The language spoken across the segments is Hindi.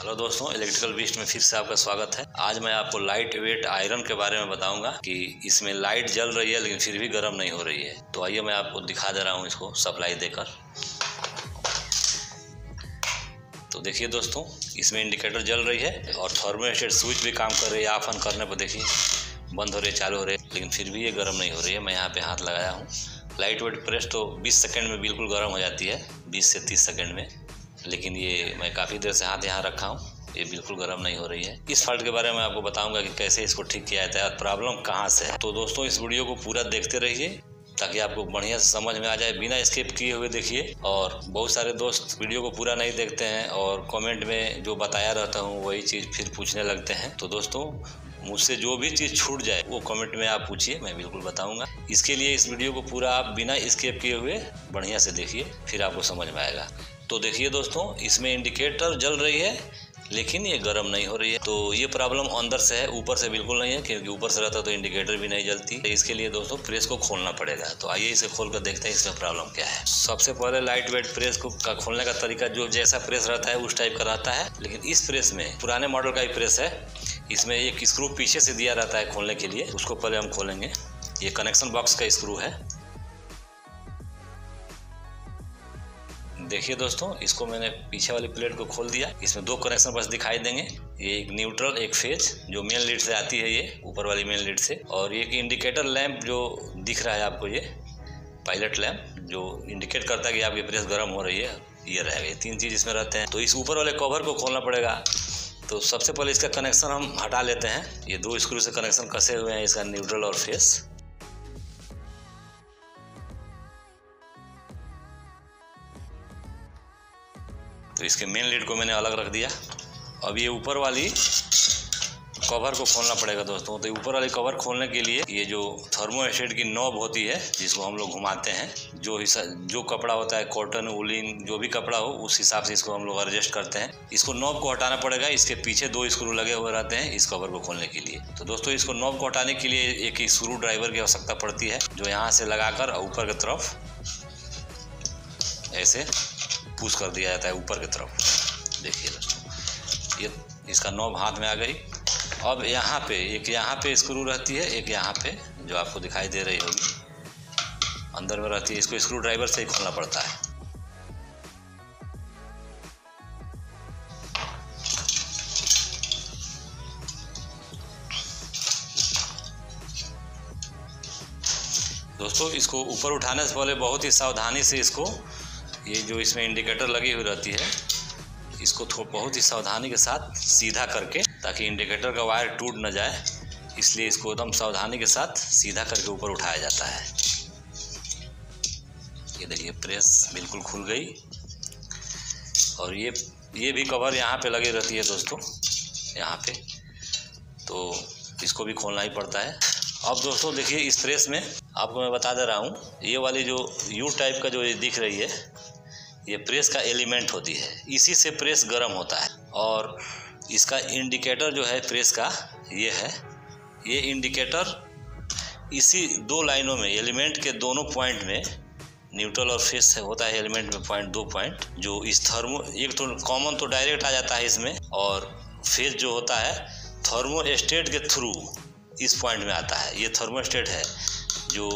हेलो दोस्तों, इलेक्ट्रिकल बीस्ट में फिर से आपका स्वागत है। आज मैं आपको लाइट वेट आयरन के बारे में बताऊंगा कि इसमें लाइट जल रही है लेकिन फिर भी गर्म नहीं हो रही है। तो आइए मैं आपको दिखा दे रहा हूं इसको सप्लाई देकर। तो देखिए दोस्तों, इसमें इंडिकेटर जल रही है और थर्मोस्टेट स्विच भी काम कर रही है। ऑफ ऑन करने पर देखिए बंद हो रही है, चालू हो रही है, लेकिन फिर भी ये गर्म नहीं हो रही है। मैं यहाँ पे हाथ लगाया हूँ। लाइट वेट प्रेस तो 20 सेकेंड में बिल्कुल गर्म हो जाती है, 20 से 30 सेकेंड में। लेकिन ये मैं काफ़ी देर से हाथ यहाँ रखा हूँ, ये बिल्कुल गर्म नहीं हो रही है। इस फॉल्ट के बारे में आपको बताऊंगा कि कैसे इसको ठीक किया जाता है और प्रॉब्लम कहाँ से है। तो दोस्तों, इस वीडियो को पूरा देखते रहिए ताकि आपको बढ़िया से समझ में आ जाए, बिना स्किप किए हुए देखिए। और बहुत सारे दोस्त वीडियो को पूरा नहीं देखते हैं और कमेंट में जो बताया रहता हूँ वही चीज़ फिर पूछने लगते हैं। तो दोस्तों, मुझसे जो भी चीज़ छूट जाए वो कमेंट में आप पूछिए, मैं बिल्कुल बताऊंगा। इसके लिए इस वीडियो को पूरा आप बिना स्किप किए हुए बढ़िया से देखिए, फिर आपको समझ में आएगा। तो देखिए दोस्तों, इसमें इंडिकेटर जल रही है लेकिन ये गर्म नहीं हो रही है। तो ये प्रॉब्लम अंदर से है, ऊपर से बिल्कुल नहीं है, क्योंकि ऊपर से रहता तो इंडिकेटर भी नहीं जलती। इसके लिए दोस्तों प्रेस को खोलना पड़ेगा। तो आइए इसे खोल कर देखते हैं इसमें प्रॉब्लम क्या है। सबसे पहले लाइट वेट प्रेस को खोलने का तरीका जो जैसा प्रेस रहता है उस टाइप का रहता है, लेकिन इस प्रेस में पुराने मॉडल का ही प्रेस है। इसमें एक स्क्रू पीछे से दिया रहता है खोलने के लिए, उसको पहले हम खोलेंगे। ये कनेक्शन बॉक्स का स्क्रू है। देखिए दोस्तों, इसको मैंने पीछे वाली प्लेट को खोल दिया। इसमें दो कनेक्शन बस दिखाई देंगे, ये एक न्यूट्रल एक फेज जो मेन लीड से आती है, ये ऊपर वाली मेन लीड से, और एक इंडिकेटर लैंप जो दिख रहा है आपको, ये पायलट लैंप जो इंडिकेट करता है कि आपकी प्रेस गर्म हो रही है, ये रहेगा। ये तीन चीज़ इसमें रहते हैं। तो इस ऊपर वाले कवर को खोलना पड़ेगा। तो सबसे पहले इसका कनेक्शन हम हटा लेते हैं। ये दो स्क्रू से कनेक्शन कसे हुए हैं, इसका न्यूट्रल और फेस। तो इसके मेन लीड को मैंने अलग रख दिया। अब ये ऊपर वाली कवर को खोलना पड़ेगा दोस्तों। तो ऊपर वाली कवर खोलने के लिए ये जो थर्मोस्टेट की नॉब होती है जिसको हम लोग घुमाते हैं, जो कपड़ा होता है, कॉटन वूलिन जो भी कपड़ा हो उस हिसाब से इसको हम लोग एडजस्ट करते हैं। इसको नॉब को हटाना पड़ेगा। इसके पीछे दो स्क्रू लगे हुए रहते हैं इस कवर को खोलने के लिए। तो दोस्तों, इसको नॉब को हटाने के लिए एक स्क्रू ड्राइवर की आवश्यकता पड़ती है, जो यहाँ से लगाकर ऊपर की तरफ ऐसे पुश कर दिया जाता है ऊपर की तरफ। देखिए दोस्तों, ये इसका नॉब हाथ में आ गई। अब यहाँ पे स्क्रू रहती है, एक यहाँ पे जो आपको दिखाई दे रही होगी अंदर में रहती है। इसको स्क्रू ड्राइवर से ही खोलना पड़ता है। दोस्तों, इसको ऊपर उठाने से पहले बहुत ही सावधानी से इसको, ये जो इसमें इंडिकेटर लगी हुई रहती है, इसको बहुत ही सावधानी के साथ सीधा करके, ताकि इंडिकेटर का वायर टूट न जाए, इसलिए इसको एकदम सावधानी के साथ सीधा करके ऊपर उठाया जाता है। ये देखिए प्रेस बिल्कुल खुल गई। और ये भी कवर यहाँ पे लगी रहती है दोस्तों, यहाँ पे। तो इसको भी खोलना ही पड़ता है। अब दोस्तों देखिए, इस प्रेस में आपको मैं बता दे रहा हूँ, ये वाली जो यू टाइप का जो ये दिख रही है, ये प्रेस का एलिमेंट होती है। इसी से प्रेस गर्म होता है। और इसका इंडिकेटर जो है प्रेस का, ये है, ये इंडिकेटर इसी दो लाइनों में, एलिमेंट के दोनों पॉइंट में, न्यूट्रल और फेस होता है एलिमेंट में पॉइंट, दो पॉइंट जो इस एक तो कॉमन तो डायरेक्ट आ जाता है इसमें, और फेस जो होता है थर्मोस्टेट के थ्रू इस पॉइंट में आता है। ये थर्मोस्टेट है जो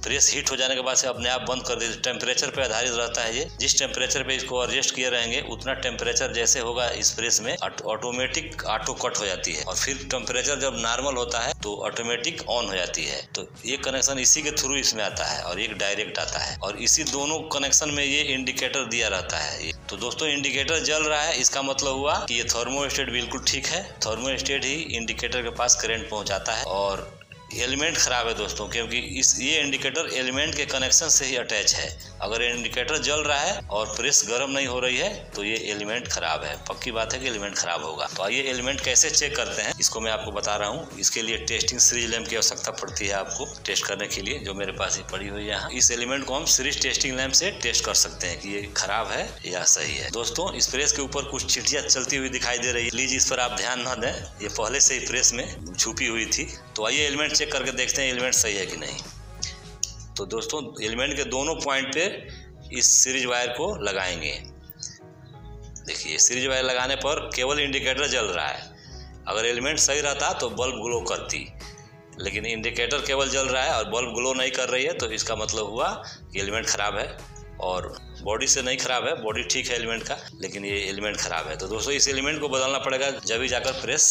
प्रेस हीट हो जाने के बाद से अपने आप बंद कर देते। टेम्परेचर पे आधारित रहता है ये। जिस टेम्परेचर पे इसको एडजस्ट किए रहेंगे उतना टेम्परेचर जैसे होगा इस प्रेस में ऑटोमेटिक ऑटो कट हो जाती है, और फिर टेम्परेचर जब नॉर्मल होता है तो ऑटोमेटिक ऑन हो जाती है। तो ये कनेक्शन इसी के थ्रू इसमें आता है और एक डायरेक्ट आता है, और इसी दोनों कनेक्शन में ये इंडिकेटर दिया रहता है। तो दोस्तों, इंडिकेटर जल रहा है, इसका मतलब हुआ कि ये थर्मोस्टेट बिल्कुल ठीक है। थर्मोस्टेट ही इंडिकेटर के पास करंट पहुंचाता है। और एलिमेंट खराब है दोस्तों, क्योंकि ये इंडिकेटर एलिमेंट के कनेक्शन से ही अटैच है। अगर इंडिकेटर जल रहा है और प्रेस गर्म नहीं हो रही है तो ये एलिमेंट खराब है। पक्की बात है कि एलिमेंट खराब होगा। तो आइए एलिमेंट कैसे चेक करते हैं, इसको मैं आपको बता रहा हूँ। इसके लिए टेस्टिंग सीरीज लैंप की आवश्यकता पड़ती है आपको टेस्ट करने के लिए, जो मेरे पास ही पड़ी हुई है यहाँ। इस एलिमेंट को हम सीरीज टेस्टिंग लैंप से टेस्ट कर सकते हैं कि ये खराब है या सही है। दोस्तों, इस प्रेस के ऊपर कुछ चिटियाँ चलती हुई दिखाई दे रही है, प्लीज इस पर आप ध्यान न दें, ये पहले से ही प्रेस में छुपी हुई थी। तो आइए एलिमेंट चेक करके देखते हैं एलिमेंट सही है कि नहीं। तो दोस्तों, एलिमेंट के दोनों पॉइंट पे इस सीरीज वायर को लगाएंगे। देखिए सीरीज वायर लगाने पर केवल इंडिकेटर जल रहा है। अगर एलिमेंट सही रहता तो बल्ब ग्लो करती, लेकिन इंडिकेटर केवल जल रहा है और बल्ब ग्लो नहीं कर रही है, तो इसका मतलब हुआ कि एलिमेंट ख़राब है। और बॉडी से नहीं ख़राब है, बॉडी ठीक है एलिमेंट का, लेकिन ये एलिमेंट ख़राब है। तो दोस्तों इस एलिमेंट को बदलना पड़ेगा, जब ही जाकर प्रेस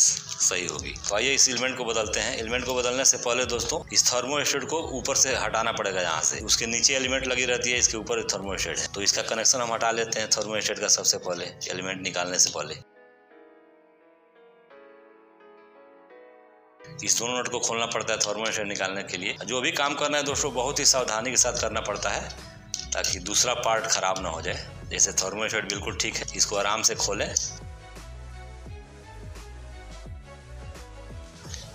सही होगी। तो आइए इस एलिमेंट को बदलते हैं। एलिमेंट को बदलने से पहले दोस्तों इस थर्मोस्टेट को ऊपर से हटाना पड़ेगा। यहाँ से उसके नीचे एलिमेंट लगी रहती है, इसके ऊपर थर्मोस्टेट है, तो इसका कनेक्शन हम हटा लेते हैं थर्मोस्टेट का सबसे पहले, एलिमेंट निकालने से पहले। इस दोनों नट को खोलना पड़ता है थर्मोस्टेट निकालने के लिए। जो भी काम करना है दोस्तों बहुत ही सावधानी के साथ करना पड़ता है, ताकि दूसरा पार्ट खराब ना हो जाए। जैसे थर्मोस्टेट बिल्कुल ठीक है, इसको आराम से खोलें।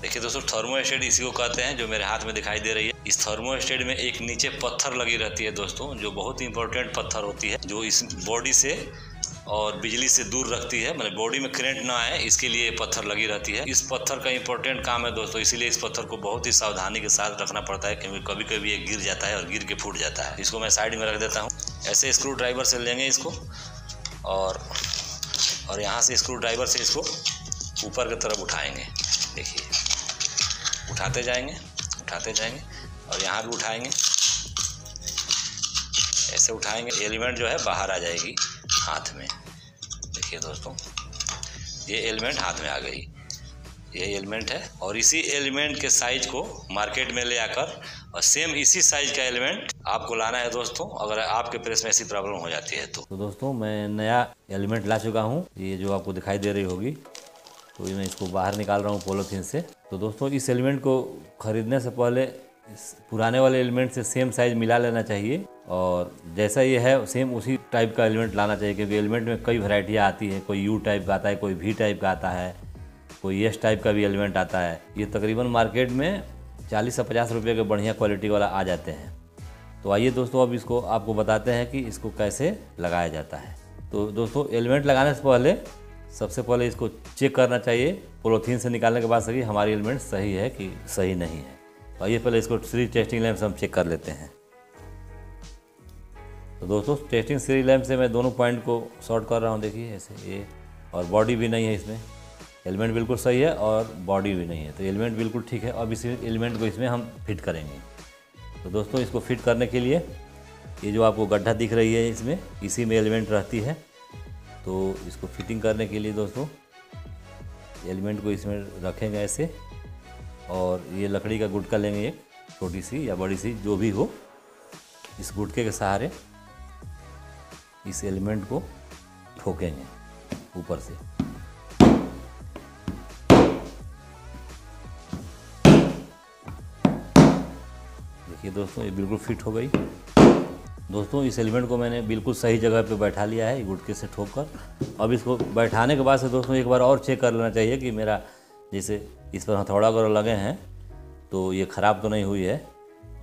देखिए दोस्तों थर्मोस्टेट इसी को कहते हैं, जो मेरे हाथ में दिखाई दे रही है। इस थर्मोस्टेट में एक नीचे पत्थर लगी रहती है दोस्तों, जो बहुत इंपॉर्टेंट पत्थर होती है, जो इस बॉडी से और बिजली से दूर रखती है, मतलब बॉडी में करंट ना आए, इसके लिए पत्थर लगी रहती है। इस पत्थर का इंपॉर्टेंट काम है दोस्तों, इसीलिए इस पत्थर को बहुत ही सावधानी के साथ रखना पड़ता है, क्योंकि कभी कभी ये गिर जाता है और गिर के फूट जाता है। इसको मैं साइड में रख देता हूँ। ऐसे स्क्रू ड्राइवर से लेंगे इसको, और यहाँ से स्क्रू ड्राइवर से इसको ऊपर की तरफ उठाएंगे। देखिए उठाते जाएंगे और यहाँ भी उठाएंगे, ऐसे उठाएंगे, एलिमेंट जो है बाहर आ जाएगी हाथ में। देखिए दोस्तों ये एलिमेंट हाथ में आ गई, ये एलिमेंट है। और इसी एलिमेंट के साइज को मार्केट में ले आकर और सेम इसी साइज का एलिमेंट आपको लाना है दोस्तों, अगर आपके प्रेस में ऐसी प्रॉब्लम हो जाती है तो दोस्तों मैं नया एलिमेंट ला चुका हूँ, ये जो आपको दिखाई दे रही होगी। तो मैं इसको बाहर निकाल रहा हूँ पॉलीथीन से। तो दोस्तों इस एलिमेंट को खरीदने से पहले इस पुराने वाले एलिमेंट से सेम साइज़ मिला लेना चाहिए, और जैसा ये है सेम उसी टाइप का एलिमेंट लाना चाहिए, क्योंकि एलिमेंट में कई वैरायटियाँ आती है। कोई यू टाइप का आता है, कोई वी टाइप का आता है, कोई एस टाइप का भी एलिमेंट आता है। ये तकरीबन मार्केट में 40 से 50 रुपये के बढ़िया क्वालिटी वाला आ जाते हैं। तो आइए दोस्तों अब इसको आपको बताते हैं कि इसको कैसे लगाया जाता है। तो दोस्तों एलिमेंट लगाने से पहले सबसे पहले इसको चेक करना चाहिए पॉलीथीन से निकालने के बाद सही हमारी एलिमेंट सही है कि सही नहीं है। तो आइए पहले इसको सीरीज टेस्टिंग लैंप से हम चेक कर लेते हैं। तो दोस्तों टेस्टिंग सीरीज लैंप से मैं दोनों पॉइंट को शॉर्ट कर रहा हूँ। देखिए ऐसे ये, और बॉडी भी नहीं है इसमें, एलिमेंट बिल्कुल सही है और बॉडी भी नहीं है, तो एलिमेंट बिल्कुल ठीक है। अब इस एलिमेंट को इसमें हम फिट करेंगे। तो दोस्तों इसको फिट करने के लिए ये जो आपको गड्ढा दिख रही है इसमें, इसी में एलिमेंट रहती है। तो इसको फिटिंग करने के लिए दोस्तों एलिमेंट को इसमें रखेंगे ऐसे, और ये लकड़ी का गुटका लेंगे, एक छोटी सी या बड़ी सी जो भी हो। इस गुटके के सहारे इस एलिमेंट को ठोकेंगे ऊपर से। देखिए दोस्तों ये बिल्कुल फिट हो गई। दोस्तों इस एलिमेंट को मैंने बिल्कुल सही जगह पे बैठा लिया है गुटके से ठोक कर। अब इसको बैठाने के बाद से दोस्तों एक बार और चेक कर लेना चाहिए कि मेरा जैसे इस पर हथौड़ा वगैरह लगे हैं तो ये ख़राब तो नहीं हुई है,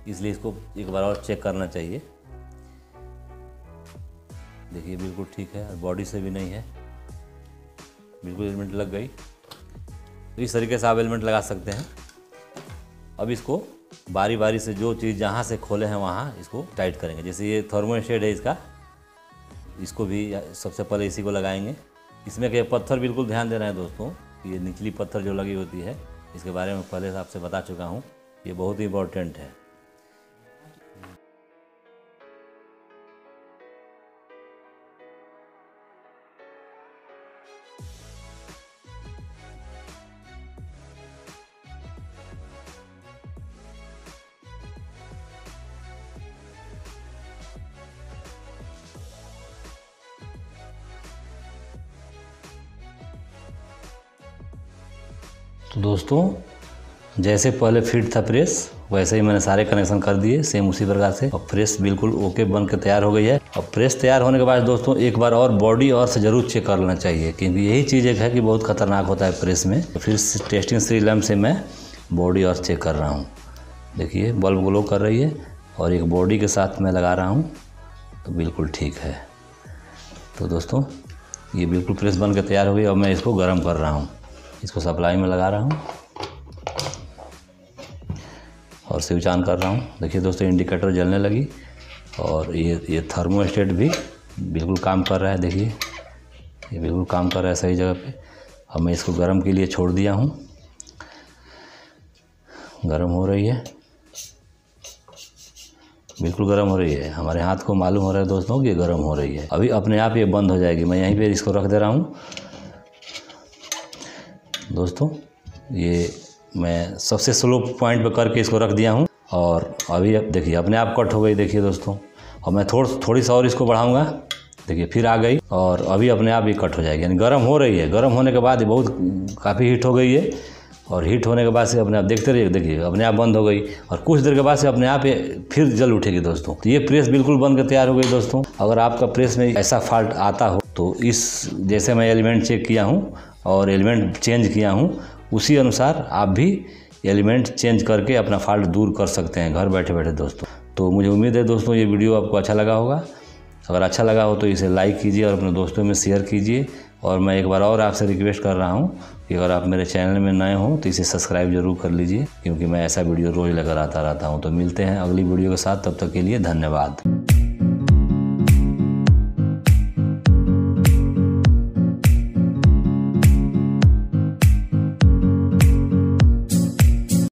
इसलिए इसको एक बार और चेक करना चाहिए। देखिए बिल्कुल ठीक है और बॉडी से भी नहीं है, बिल्कुल एलिमेंट लग गई। तो इस तरीके से आप एलिमेंट लगा सकते हैं। अब इसको बारी बारी से जो चीज़ जहाँ से खोले हैं वहाँ इसको टाइट करेंगे। जैसे ये थर्मोस्टेट है इसका, इसको भी सबसे पहले इसी को लगाएंगे। इसमें के पत्थर बिल्कुल ध्यान देना है दोस्तों, ये निचली पत्थर जो लगी होती है इसके बारे में पहले से आपसे बता चुका हूँ, ये बहुत ही इम्पोर्टेंट है। तो दोस्तों जैसे पहले फिट था प्रेस, वैसे ही मैंने सारे कनेक्शन कर दिए सेम उसी प्रकार से। अब प्रेस बिल्कुल ओके बन के तैयार हो गई है। अब प्रेस तैयार होने के बाद दोस्तों एक बार और बॉडी और से ज़रूर चेक कर लेना चाहिए, क्योंकि यही चीज़ एक है कि बहुत ख़तरनाक होता है प्रेस में। तो फिर टेस्टिंग सीरीज लैंप से मैं बॉडी और चेक कर रहा हूँ। देखिए बल्ब ग्लो कर रही है और एक बॉडी के साथ मैं लगा रहा हूँ, तो बिल्कुल ठीक है। तो दोस्तों ये बिल्कुल प्रेस बन के तैयार हो गई। अब मैं इसको गर्म कर रहा हूँ, इसको सप्लाई में लगा रहा हूँ और स्विच ऑन कर रहा हूँ। देखिए दोस्तों इंडिकेटर जलने लगी और ये थर्मोस्टेट भी बिल्कुल काम कर रहा है। देखिए ये बिल्कुल काम कर रहा है सही जगह पे। अब मैं इसको गर्म के लिए छोड़ दिया हूँ, गर्म हो रही है, बिल्कुल गर्म हो रही है। हमारे हाथ को मालूम हो रहा है दोस्तों कि ये गर्म हो रही है। अभी अपने आप ये बंद हो जाएगी। मैं यहीं पे इसको रख दे रहा हूँ दोस्तों। ये मैं सबसे स्लो पॉइंट पे करके इसको रख दिया हूँ और अभी अब देखिए अपने आप कट हो गई। देखिए दोस्तों, और मैं थोड़ी सा और इसको बढ़ाऊँगा, देखिए फिर आ गई और अभी अपने आप ही कट हो जाएगी। यानी गर्म हो रही है। गर्म होने के बाद ये बहुत काफ़ी हीट हो गई है और हीट होने के बाद से अपने आप देखते रहिए, देखिए अपने आप बंद हो गई और कुछ देर के बाद से अपने आप ये फिर जल उठेगी दोस्तों। तो ये प्रेस बिल्कुल बन कर तैयार हो गई दोस्तों। अगर आपका प्रेस में ऐसा फॉल्ट आता हो तो इस जैसे मैं एलिमेंट चेक किया हूँ और एलिमेंट चेंज किया हूँ, उसी अनुसार आप भी एलिमेंट चेंज करके अपना फॉल्ट दूर कर सकते हैं घर बैठे बैठे दोस्तों। तो मुझे उम्मीद है दोस्तों ये वीडियो आपको अच्छा लगा होगा। अगर अच्छा लगा हो तो इसे लाइक कीजिए और अपने दोस्तों में शेयर कीजिए। और मैं एक बार और आपसे रिक्वेस्ट कर रहा हूँ कि अगर आप मेरे चैनल में नए हो तो इसे सब्सक्राइब जरूर कर लीजिए, क्योंकि मैं ऐसा वीडियो रोज़ लेकर आता रहता हूँ। तो मिलते हैं अगली वीडियो के साथ, तब तक के लिए धन्यवाद।